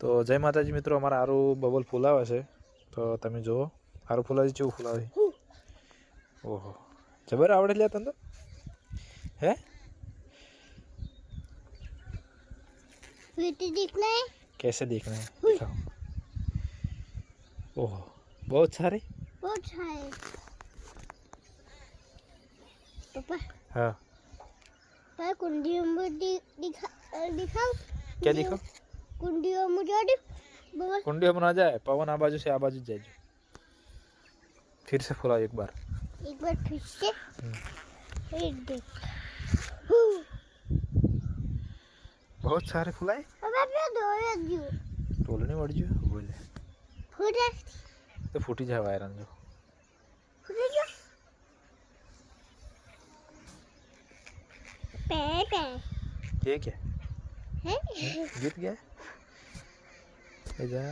તો જય માતાજી મિત્રો, અમારા આરું બબલ ફૂલાવે છે તો તમે જુઓ આરું ફૂલાવે કેવું ફૂલાવે. ઓહો જબર આવડે લે તને તો. है दिखना है. कैसे देखना है दिखाओ. ओह बहुत सारे. पापा हाँ पापा कुंडियों में दिखाओ. क्या दिखाओ. कुंडियों में जा दे बबल. कुंडियों में ना जाए, पवन आ बाजू से आ बाजू जाए. फिर से फुलाओ एक बार फिर से. फिर देख बहुत सारे फुलाए. पापा मैं दो जो टोलने वड़ जो बोले फुटे तो फूटी जाए वायरन जो. जो पे ये क्या है गीत गया. जा